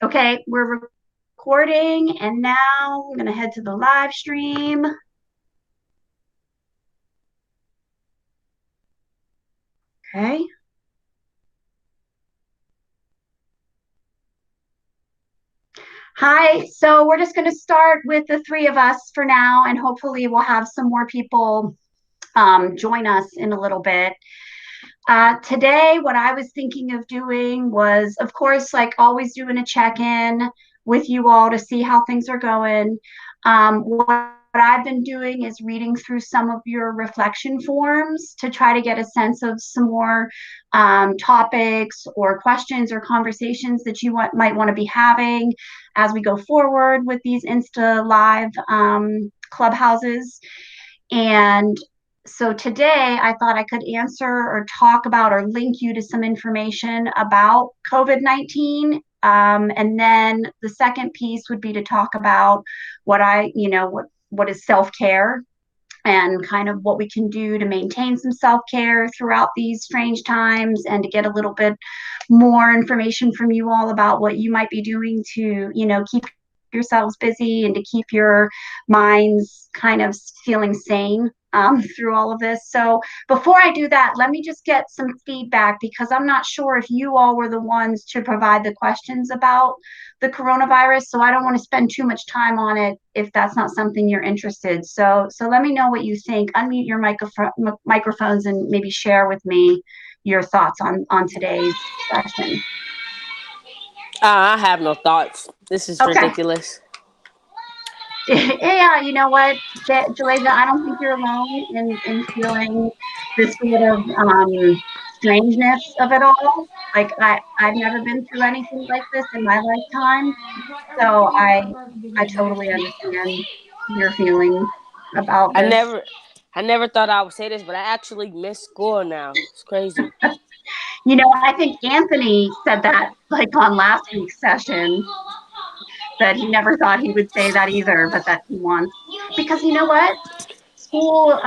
Okay, we're recording, and now I'm going to head to the live stream. Okay. Hi, so we're just going to start with the three of us for now, and hopefully we'll have some more people join us in a little bit. Today, what I was thinking of doing was, of course, like always, doing a check in with you all to see how things are going. What I've been doing is reading through some of your reflection forms to try to get a sense of some more topics or questions or conversations that you might want to be having as we go forward with these Insta Live clubhouses. And so today I thought I could answer or talk about or link you to some information about COVID-19. And then the second piece would be to talk about what is self-care and kind of what we can do to maintain some self-care throughout these strange times, and to get a little bit more information from you all about what you might be doing to, keep yourselves busy and to keep your minds kind of feeling sane through all of this. So before I do that, let me just get some feedback, because I'm not sure if you all were the ones to provide the questions about the coronavirus. So I don't want to spend too much time on it if that's not something you're interested. So let me know what you think. Unmute your microphones and maybe share with me your thoughts on today's session. I have no thoughts. This is Okay. ridiculous. Yeah, you know what, Jaleja, I don't think you're alone in feeling this sort of strangeness of it all. Like I've never been through anything like this in my lifetime, so I totally understand your feelings about I this. never, I never thought I would say this, but I actually miss school now. It's crazy. I think Anthony said that like on last week's session, that he never thought he would say that either, but that he wants, because you know what? School,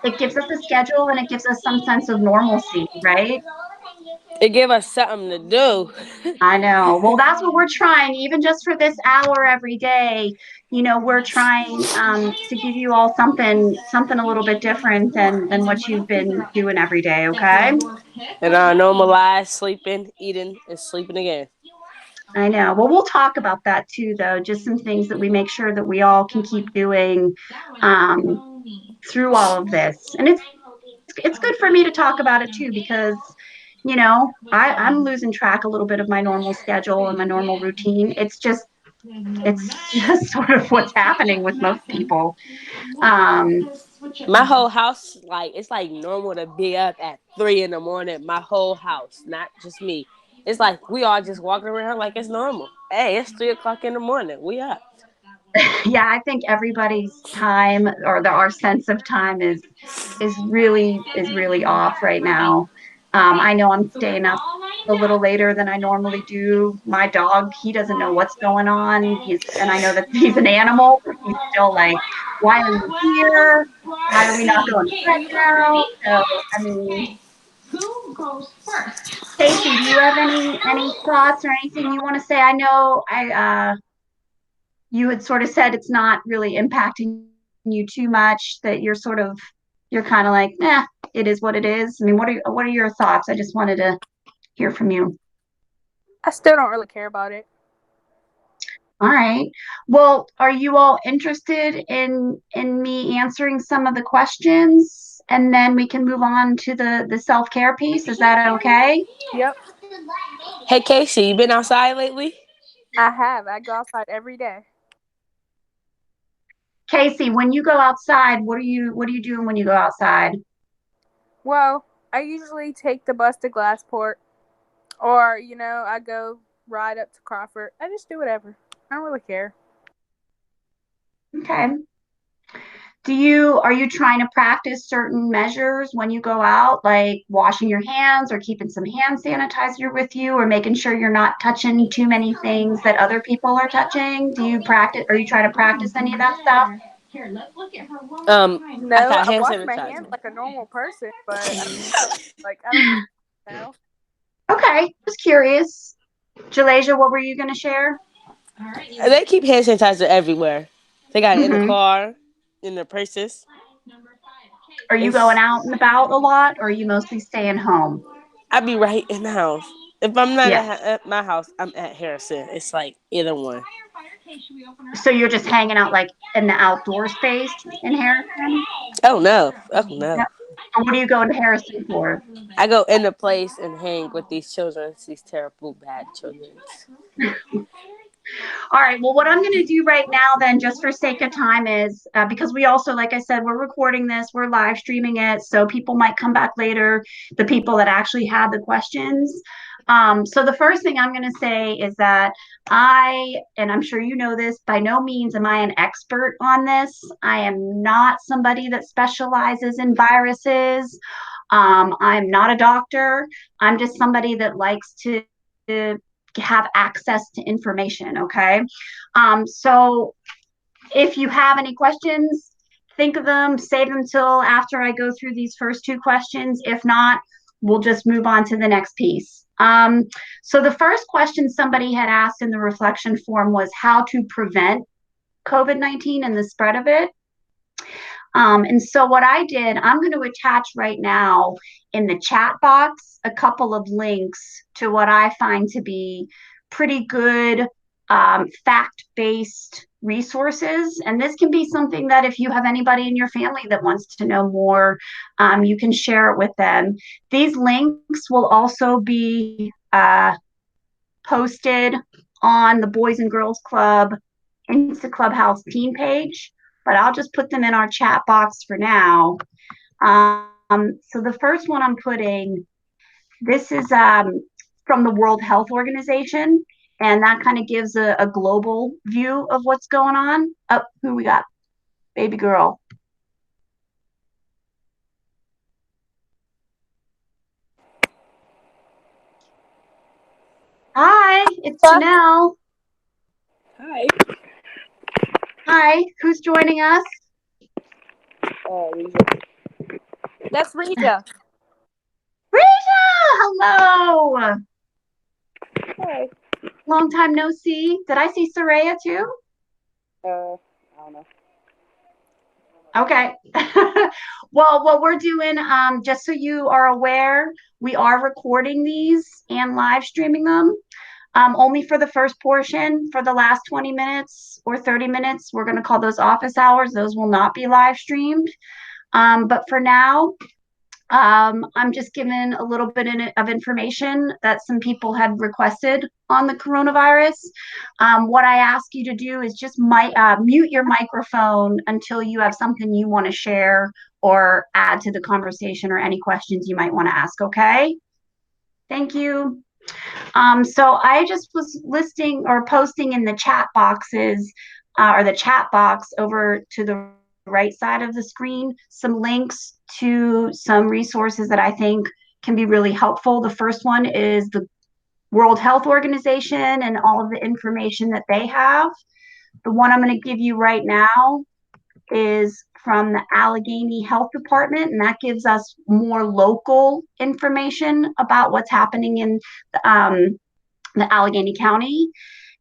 it gives us a schedule and it gives us some sense of normalcy, right? It gave us something to do. I know. Well, that's what we're trying, even just for this hour every day. We're trying to give you all something a little bit different than what you've been doing every day. Okay. And our normal lives, sleeping, eating, and sleeping again. I know. Well, we'll talk about that too, though. Just some things that we make sure that we all can keep doing through all of this, and it's good for me to talk about it too, because I'm losing track a little bit of my normal schedule and my normal routine. It's just sort of what's happening with most people. Um, My whole house, like it's like normal to be up at 3 in the morning. My whole house, not just me. It's like we all just walking around like it's normal. Hey, it's 3 o'clock in the morning. We up. yeah, I think everybody's time, or our sense of time, is really off right now. I know I'm staying up a little later than I normally do. My dog, he doesn't know what's going on. And I know that he's an animal, but he's still like, why are we here? Why are we not going to bed now? So, I mean, Casey, do you have any thoughts or anything you want to say? I know you had sort of said it's not really impacting you too much, that you're kind of like, it is what it is. I mean, what are your thoughts? I just wanted to hear from you. I still don't really care about it. All right. Well, are you all interested in me answering some of the questions, and then we can move on to the self-care piece? Is that okay? Yep, Hey Casey, you been outside lately? I have. I go outside every day. Casey, when you go outside, what are you doing when you go outside? Well, I usually take the bus to Glassport, or I go ride up to Crawford. I just do whatever. I don't really care. Okay. Are you trying to practice certain measures when you go out, like washing your hands or keeping some hand sanitizer with you, or making sure you're not touching too many things that other people are touching? Do you practice, are you trying to practice any of that stuff? I No, got I hand wash my hands sanitizer. like a normal person, but like I don't know. Okay, just curious. Jalasia, what were you going to share? They keep hand sanitizer everywhere. They got it in the Mm-hmm. car, in their purses. Are you It's going out and about a lot, or are you mostly staying home? I be right in the house. If I'm not Yeah. at my house, I'm at Harrison. It's like either one. So you're just hanging out like in the outdoor space in Harrison? Oh no! Oh no! Yeah. Or what are you going to Harrison for? I go in the place and hang with these children, these terrible bad children. All right. Well, what I'm going to do right now, then, just for sake of time, is because we also, like I said, we're recording this, we're live streaming it. So people might come back later, the people that actually had the questions. So the first thing I'm going to say is that and I'm sure you know this, by no means am I an expert on this. I am not somebody that specializes in viruses. I'm not a doctor. I'm just somebody that likes to have access to information. Okay. So if you have any questions, think of them, save them till after I go through these first two questions. If not, we'll just move on to the next piece. So the first question somebody had asked in the reflection form was how to prevent COVID-19 and the spread of it. And so what I did, I'm going to attach right now in the chat box a couple of links to what I find to be pretty good fact-based resources. And this can be something that if you have anybody in your family that wants to know more, you can share it with them. These links will also be posted on the Boys and Girls Club InstaClub House team page, but I'll just put them in our chat box for now. So the first one I'm putting, this is from the World Health Organization, and that kind of gives a global view of what's going on. Oh, who we got? Baby girl. Hi, it's Janelle. Hi. Hi, who's joining us? That's Rita. Rita, hello. Hey. Long time no see. Did I see Soraya too? I don't know. Okay. Well, what we're doing, just so you are aware, we are recording these and live streaming them. Only for the first portion. For the last 20 minutes or 30 minutes, we're going to call those office hours. Those will not be live streamed. But for now, I'm just giving a little bit of information that some people had requested on the coronavirus. What I ask you to do is just mute your microphone until you have something you want to share or add to the conversation or any questions you might want to ask, okay? Thank you. So I just was listing or posting in the chat boxes or the chat box over to the right side of the screen some links to some resources that I think can be really helpful. The first one is the World Health Organization and all of the information that they have. The one I'm going to give you right now is from the Allegheny Health Department, and that gives us more local information about what's happening in the Allegheny County.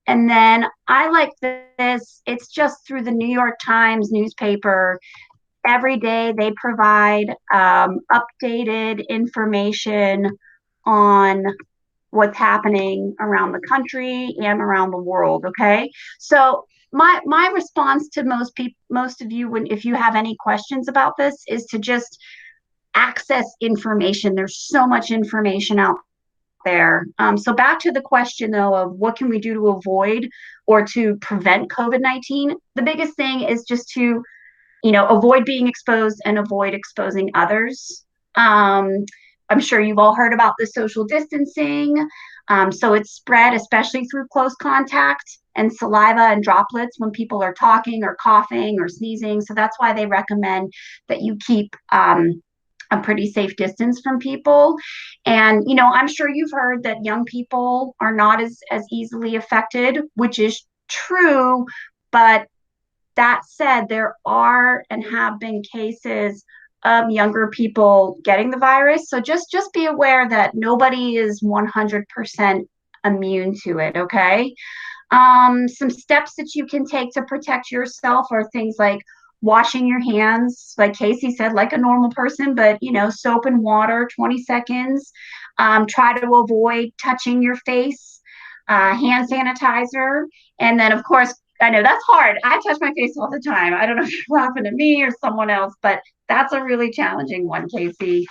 And then I like this, it's just through the New York Times newspaper. Every day they provide updated information on what's happening around the country and around the world. Okay. So my response to most of you, if you have any questions about this, is to just access information. There's so much information out there. So back to the question though of what can we do to avoid or to prevent COVID-19? The biggest thing is just to, avoid being exposed and avoid exposing others. I'm sure you've all heard about the social distancing. So it's spread, especially through close contact and saliva and droplets when people are talking or coughing or sneezing. So that's why they recommend that you keep a pretty safe distance from people. And, I'm sure you've heard that young people are not as easily affected, which is true. But that said, there are and have been cases of younger people getting the virus. So just be aware that nobody is 100% immune to it. Okay. Some steps that you can take to protect yourself are things like washing your hands, like Casey said, like a normal person, but soap and water, 20 seconds. Try to avoid touching your face, hand sanitizer, and then of course, I know that's hard. I touch my face all the time. I don't know if you're laughing at me or someone else, but that's a really challenging one, Casey.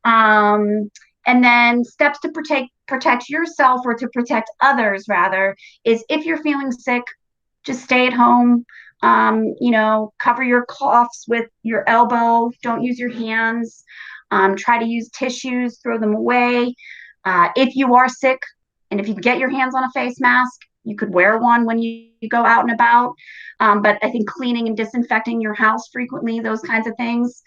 Um, and then steps to protect yourself, or to protect others rather, is if you're feeling sick, just stay at home. Cover your coughs with your elbow. Don't use your hands. Try to use tissues, throw them away. If you are sick, and if you can get your hands on a face mask, you could wear one when you go out and about. But I think cleaning and disinfecting your house frequently, those kinds of things.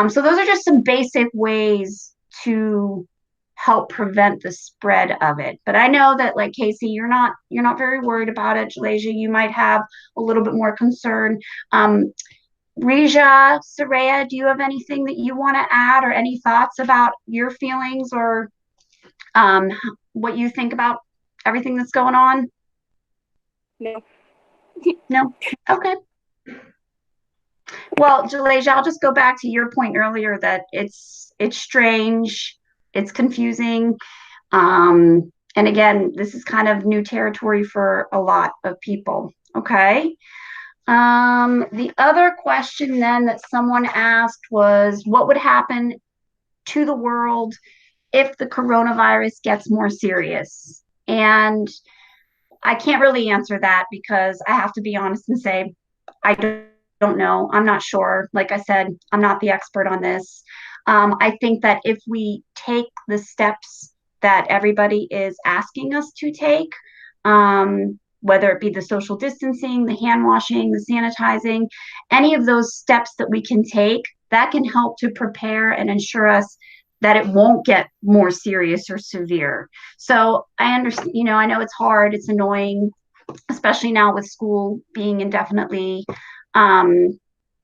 So those are just some basic ways to help prevent the spread of it. But I know that, like Casey, you're not very worried about it. Jalasia, you might have a little bit more concern. Rija, Saraya, do you have anything that you want to add, or any thoughts about your feelings, or what you think about everything that's going on? No. No? Okay. Well, Jalasia, I'll just go back to your point earlier that it's strange, it's confusing. And again, this is kind of new territory for a lot of people. Okay. The other question then that someone asked was, what would happen to the world if the coronavirus gets more serious? And I can't really answer that, because I have to be honest and say, I don't know. I'm not sure. Like I said, I'm not the expert on this. I think that if we take the steps that everybody is asking us to take, whether it be the social distancing, the hand washing, the sanitizing, any of those steps that we can take, that can help to prepare and ensure us that it won't get more serious or severe. So I understand, I know it's hard, it's annoying, especially now with school being indefinitely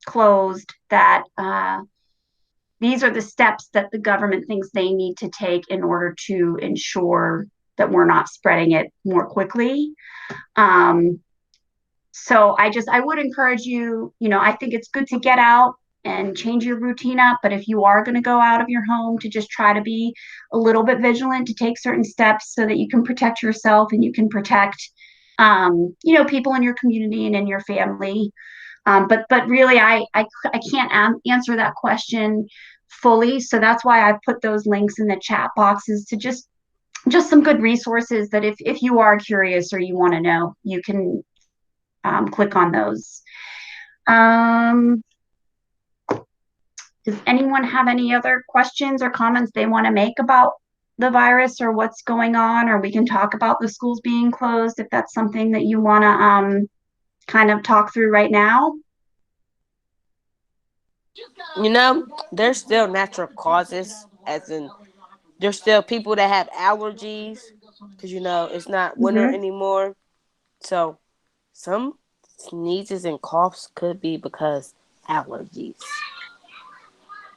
closed, that these are the steps that the government thinks they need to take in order to ensure that we're not spreading it more quickly. So I would encourage you, I think it's good to get out and change your routine up. But if you are going to go out of your home, to just try to be a little bit vigilant, to take certain steps so that you can protect yourself and you can protect, people in your community and in your family. But really, I can't answer that question fully. So that's why I've put those links in the chat boxes, to just some good resources that if you are curious or you want to know, you can click on those. Does anyone have any other questions or comments they want to make about the virus or what's going on? Or we can talk about the schools being closed if that's something that you want to kind of talk through right now. There's still natural causes, as in there's still people that have allergies, because it's not winter anymore. So some sneezes and coughs could be because allergies.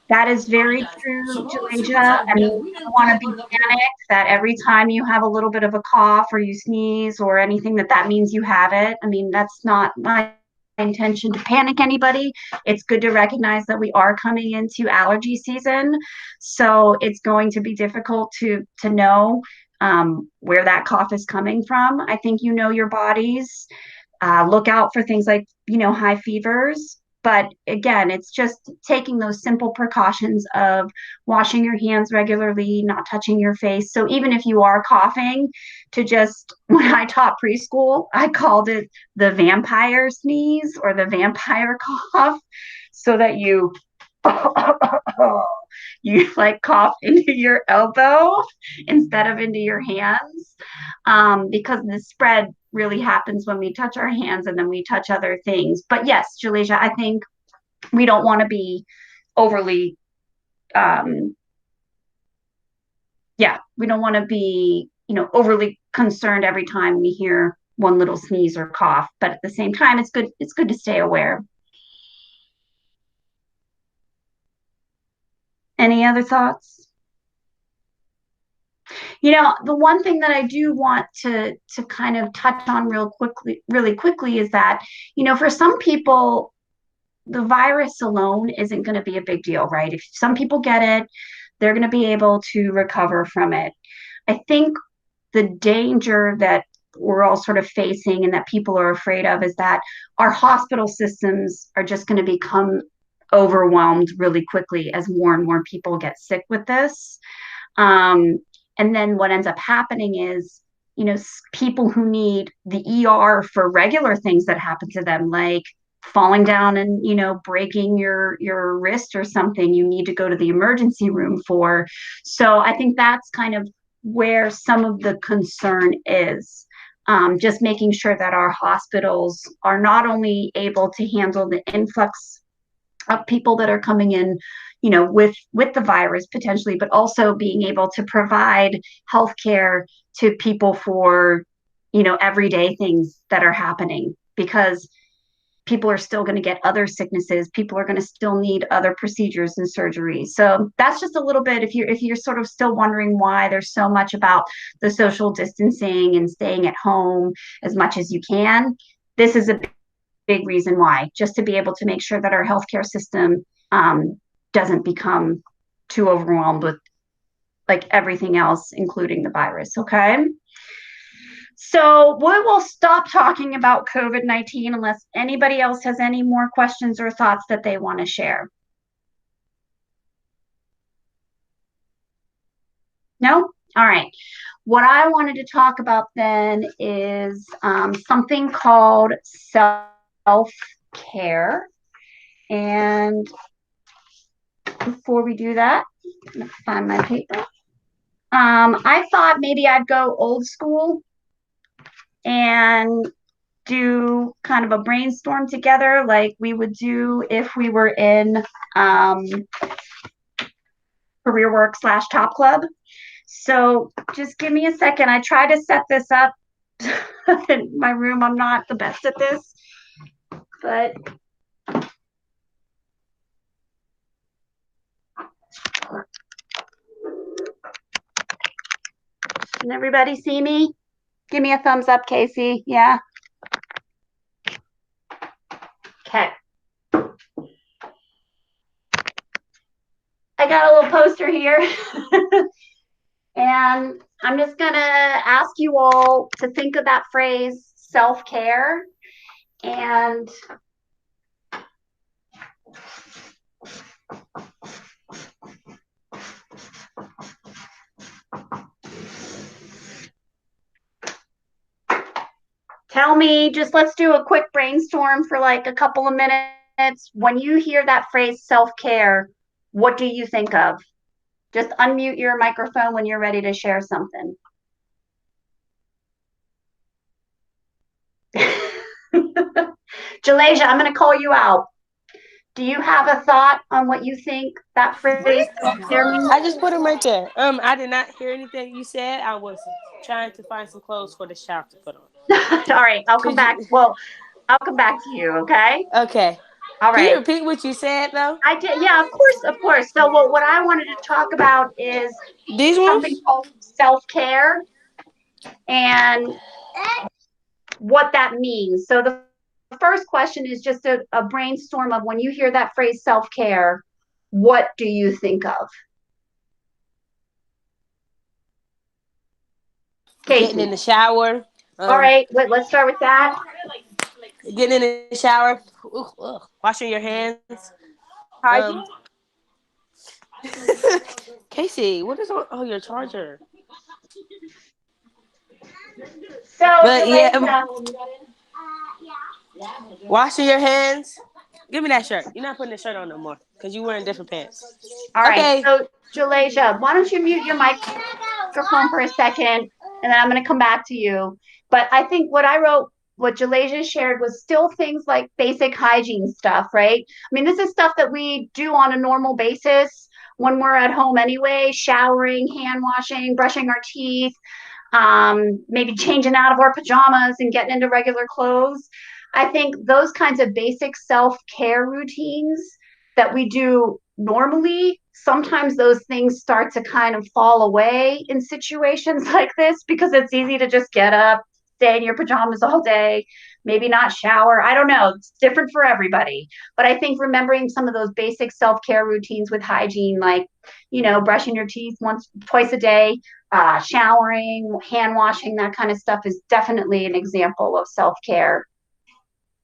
That is very true, Jalasia. I mean, you don't want to be panicked that every time you have a little bit of a cough or you sneeze or anything, that means you have it. I mean, that's not my intention to panic anybody. It's good to recognize that we are coming into allergy season. So it's going to be difficult to know where that cough is coming from. I think your bodies. Look out for things like, high fevers. But again, it's just taking those simple precautions of washing your hands regularly, not touching your face. So even if you are coughing, when I taught preschool, I called it the vampire sneeze or the vampire cough, so that you like cough into your elbow instead of into your hands, because the spread really happens when we touch our hands and then we touch other things. But yes, Jalasia, I think we don't want to be overly, we don't want to be, overly concerned every time we hear one little sneeze or cough. But at the same time, it's good to stay aware. Any other thoughts? The one thing that I do want to kind of touch on really quickly is that, for some people, the virus alone isn't going to be a big deal, right? If some people get it, they're going to be able to recover from it. I think the danger that we're all sort of facing and that people are afraid of is that our hospital systems are just going to become overwhelmed really quickly as more and more people get sick with this. Um, and then what ends up happening is, people who need the ER for regular things that happen to them, like falling down and, breaking your wrist or something, you need to go to the emergency room for. So I think that's kind of where some of the concern is. Just making sure that our hospitals are not only able to handle the influx of people that are coming in, with the virus potentially, but also being able to provide healthcare to people for, everyday things that are happening, because people are still going to get other sicknesses. People are going to still need other procedures and surgeries. So that's just a little bit, if you're sort of still wondering why there's so much about the social distancing and staying at home as much as you can, this is a big reason why, just to be able to make sure that our healthcare system doesn't become too overwhelmed with like everything else, including the virus. Okay. So we will stop talking about COVID-19 unless anybody else has any more questions or thoughts that they want to share. No? All right. What I wanted to talk about then is something called self-care. And before we do that, I'm going to find my paper. I thought maybe I'd go old school and do kind of a brainstorm together like we would do if we were in career work / top club. So just give me a second. I try to set this up in my room. I'm not the best at this, but can everybody see me? Give me a thumbs up, Casey. Yeah. Okay. I got a little poster here. And I'm just going to ask you all to think of that phrase, self-care. And tell me, let's do a quick brainstorm for like a couple of minutes. When you hear that phrase self-care, what do you think of? Just unmute your microphone when you're ready to share something. Jalasia, I'm going to call you out. Do you have a thought on what you think that phrase self-care means? I just put them right there. I did not hear anything you said. I was trying to find some clothes for the shower to put on. All right, I'll come back. Well, I'll come back to you, okay? Okay. All right. Can you repeat what you said, though? I did. Yeah, of course. So what I wanted to talk about is These something ones? called self-care and what that means. So the first question is just a brainstorm of when you hear that phrase self-care, what do you think of? Casey. Getting in the shower. All right, let's start with that. Getting in the shower. Washing your hands. Hygiene. Casey, what is on? Oh, your charger. So, But yeah, washing your hands. Give me that shirt. You're not putting the shirt on no more because you're wearing different pants. All right. Okay. So, Jalasia, why don't you mute your microphone for a second, and then I'm going to come back to you. But I think what I wrote, what Jalasia shared, was still things like basic hygiene stuff, right? I mean, this is stuff that we do on a normal basis when we're at home anyway, showering, hand washing, brushing our teeth, maybe changing out of our pajamas and getting into regular clothes. I think those kinds of basic self-care routines that we do normally sometimes those things start to kind of fall away in situations like this because it's easy to just get up, stay in your pajamas all day, maybe not shower. I don't know. It's different for everybody. But I think remembering some of those basic self-care routines with hygiene, like, brushing your teeth twice a day, showering, hand washing, that kind of stuff is definitely an example of self-care.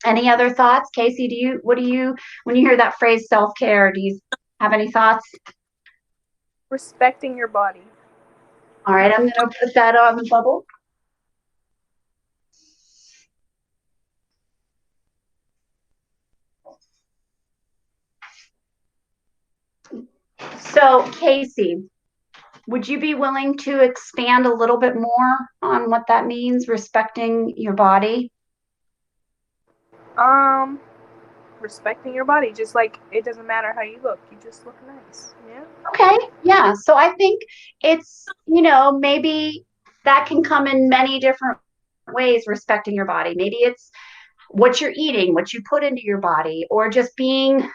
Any other thoughts? Casey, when you hear that phrase self-care, do you have any thoughts? Respecting your body. All right, I'm going to put that on the bubble. So, Casey, would you be willing to expand a little bit more on what that means, respecting your body? Respecting your body, just like it doesn't matter how you look, you just look nice. Yeah. Okay, yeah. So I think it's, maybe that can come in many different ways, respecting your body. Maybe it's what you're eating, what you put into your body, or just being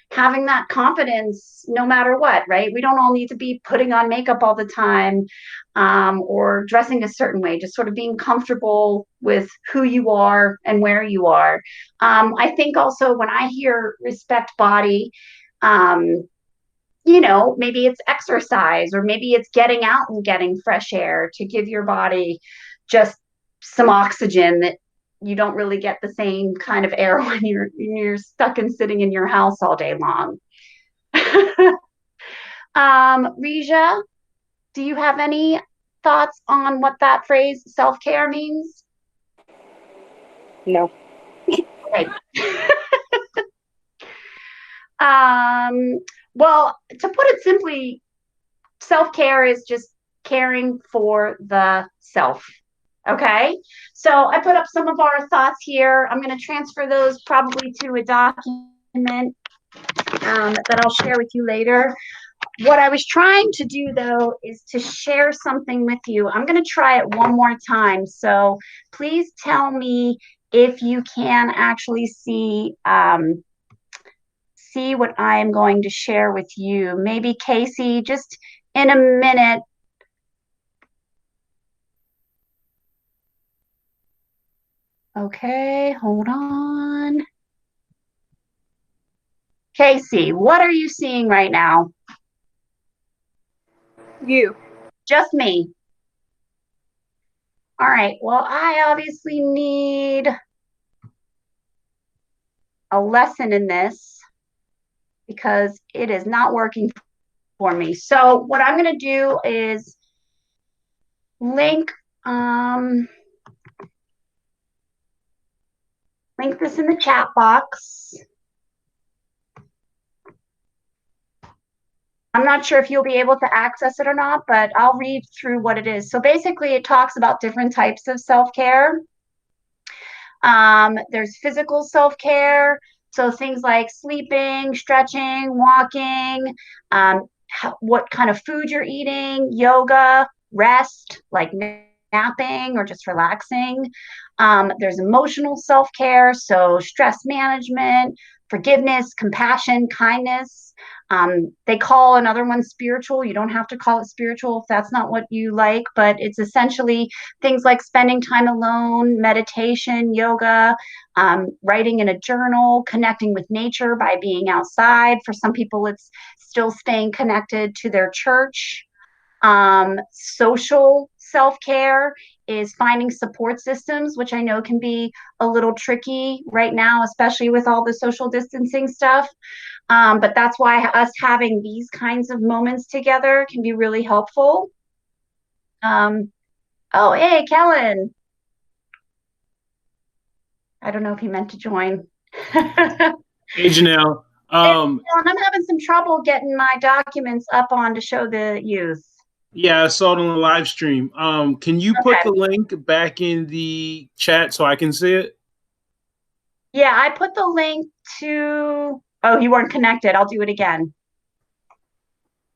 having that confidence no matter what, right? We don't all need to be putting on makeup all the time, or dressing a certain way, just sort of being comfortable with who you are and where you are. I think also when I hear respect body, maybe it's exercise, or maybe it's getting out and getting fresh air to give your body just some oxygen that you don't really get the same kind of air when you're stuck and sitting in your house all day long. Rija, do you have any thoughts on what that phrase self-care means? No. Okay. Well, to put it simply, self-care is just caring for the self. Okay, so I put up some of our thoughts here. I'm going to transfer those probably to a document that I'll share with you later. What I was trying to do, though, is to share something with you. I'm going to try it one more time. So please tell me if you can actually see what I am going to share with you. Maybe Casey, just in a minute. Okay, hold on. Casey, what are you seeing right now? You. Just me. All right, well, I obviously need a lesson in this because it is not working for me. So what I'm going to do is link this in the chat box. I'm not sure if you'll be able to access it or not, but I'll read through what it is. So basically, it talks about different types of self-care. There's physical self-care, so things like sleeping, stretching, walking, what kind of food you're eating, yoga, rest, like napping or just relaxing. There's emotional self-care, so stress management, forgiveness, compassion, kindness. They call another one spiritual. You don't have to call it spiritual if that's not what you like, but it's essentially things like spending time alone, meditation, yoga, writing in a journal, connecting with nature by being outside. For some people, it's still staying connected to their church. Social self-care is finding support systems, which I know can be a little tricky right now, especially with all the social distancing stuff. But that's why us having these kinds of moments together can be really helpful. Oh, hey, Kellen. I don't know if he meant to join. Hey, Janel. Kellen, I'm having some trouble getting my documents up on to show the youth. Yeah, I saw it on the live stream. Can you put the link back in the chat so I can see it? Yeah, I put the link to. Oh, you weren't connected. I'll do it again.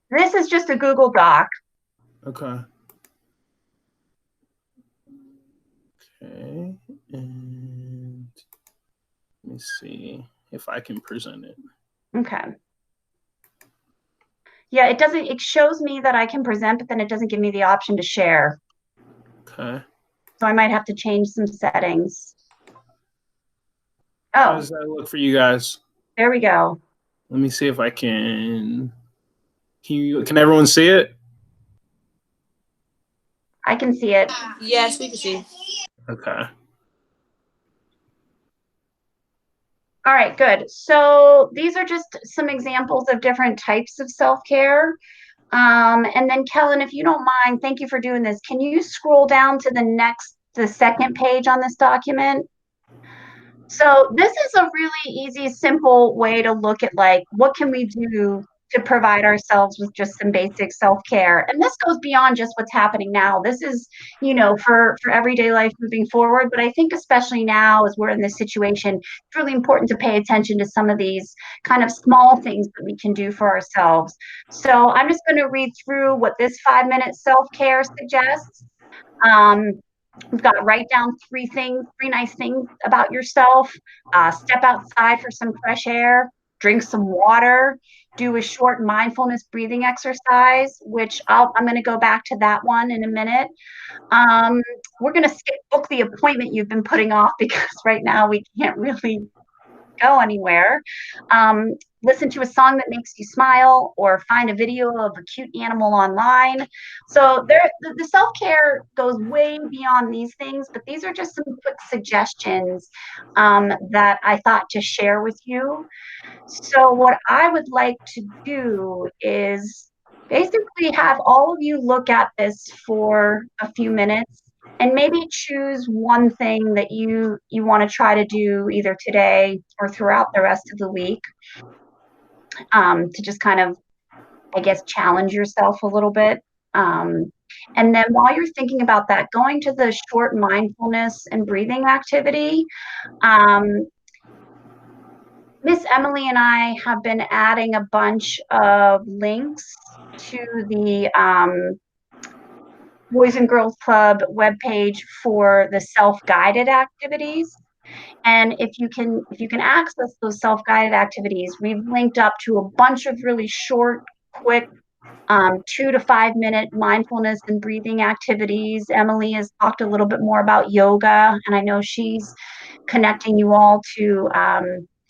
This is just a Google Doc. Okay. Okay. And let me see if I can present it. Okay. Yeah, it shows me that I can present, but then it doesn't give me the option to share. Okay. So I might have to change some settings. How Oh, does that look for you guys? there we go. Let me see if I can. Can everyone see it? I can see it. Yes, we can see. Okay. All right, good. So these are just some examples of different types of self-care. And then Kellen, if you don't mind, thank you for doing this. Can you scroll down to the second page on this document? So this is a really easy, simple way to look at like, what can we do to provide ourselves with just some basic self-care? And this goes beyond just what's happening now. This is, for everyday life moving forward. But I think especially now as we're in this situation, it's really important to pay attention to some of these kind of small things that we can do for ourselves. So I'm just going to read through what this 5-minute self-care suggests. Um, We've got to write down three nice things about yourself. Step outside for some fresh air, drink some water, do a short mindfulness breathing exercise, which I'm going to go back to that one in a minute. We're going to book the appointment you've been putting off because right now we can't really go anywhere. Listen to a song that makes you smile or find a video of a cute animal online. So the self-care goes way beyond these things, but these are just some quick suggestions that I thought to share with you. So what I would like to do is basically have all of you look at this for a few minutes and maybe choose one thing that you want to try to do either today or throughout the rest of the week, to just kind of, I guess, challenge yourself a little bit. And then while you're thinking about that, going to the short mindfulness and breathing activity, Miss Emily and I have been adding a bunch of links to the Boys and Girls Club webpage for the self-guided activities. And if you can access those self-guided activities, we've linked up to a bunch of really short, quick 2 to 5 minute mindfulness and breathing activities. Emily has talked a little bit more about yoga, and I know she's connecting you all to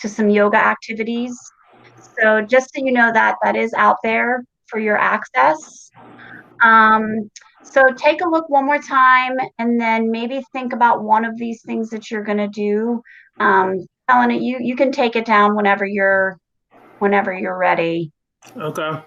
some yoga activities. So just so you know that is out there for your access. So take a look one more time and then maybe think about one of these things that you're going to do. Helena, you can take it down whenever you're ready. Okay.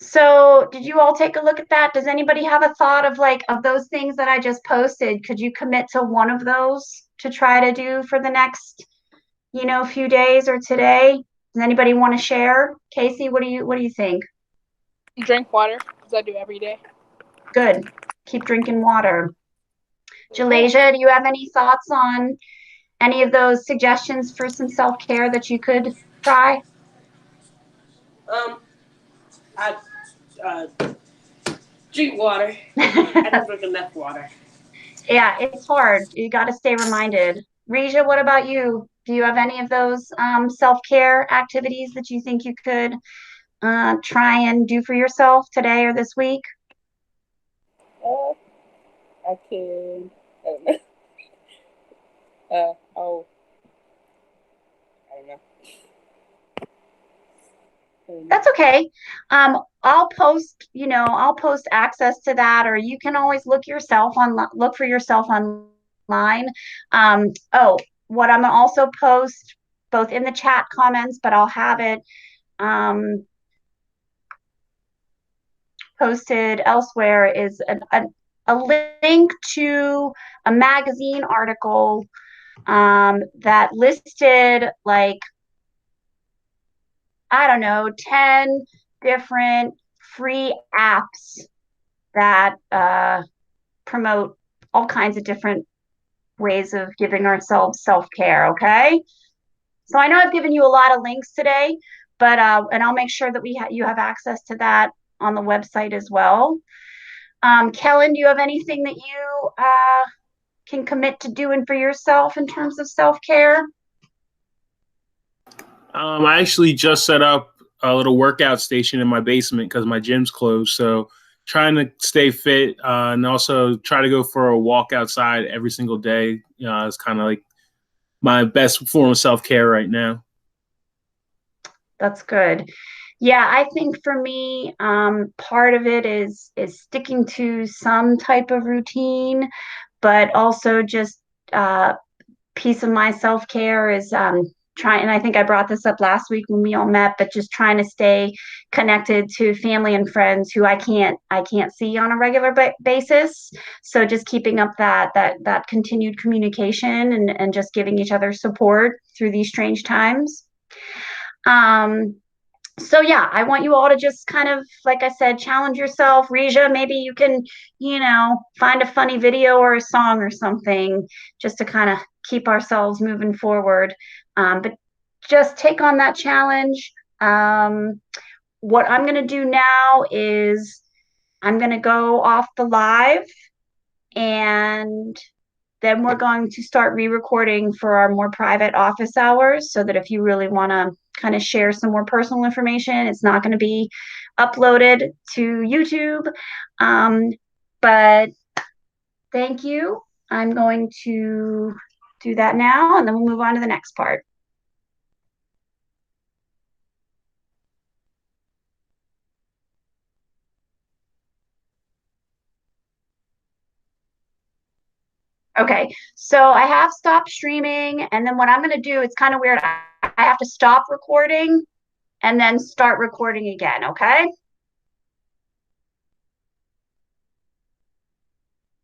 So did you all take a look at that? Does anybody have a thought of those things that I just posted? Could you commit to one of those to try to do for the next, few days or today? Does anybody want to share? Casey, what do you think? Drink water, because I do every day. Good. Keep drinking water. Jalasia, do you have any thoughts on any of those suggestions for some self-care that you could try? I drink water. I don't drink enough water. Yeah, it's hard. You got to stay reminded. Reja, what about you? Do you have any of those self-care activities that you think you could try and do for yourself today or this week? I can. I don't know. Oh, I don't know. That's okay. I'll post access to that, or you can always look for yourself online. Oh, what I'm gonna also post both in the chat comments, but I'll have it posted elsewhere is a link to a magazine article that listed like, I don't know, 10 different free apps that promote all kinds of different ways of giving ourselves self-care. Okay. So I know I've given you a lot of links today, but and I'll make sure that you have access to that on the website as well. Kellen, do you have anything that you can commit to doing for yourself in terms of self-care? I actually just set up a little workout station in my basement because my gym's closed. So trying to stay fit and also try to go for a walk outside every single day. It's kind of like my best form of self-care right now. That's good. Yeah, I think for me, part of it is sticking to some type of routine, but also just piece of my self-care is trying, and I think I brought this up last week when we all met, but just trying to stay connected to family and friends who I can't see on a regular basis. So just keeping up that continued communication and just giving each other support through these strange times. So yeah, I want you all to just kind of, like I said, challenge yourself. Reja, maybe you can, find a funny video or a song or something just to kind of keep ourselves moving forward. But just take on that challenge. What I'm going to do now is I'm going to go off the live, and then we're going to start re-recording for our more private office hours, so that if you really want to kind of share some more personal information, it's not going to be uploaded to YouTube. But thank you. I'm going to do that now, and then we'll move on to the next part. Okay, so I have stopped streaming, and then what I'm going to do, it's kind of weird. I have to stop recording and then start recording again, okay?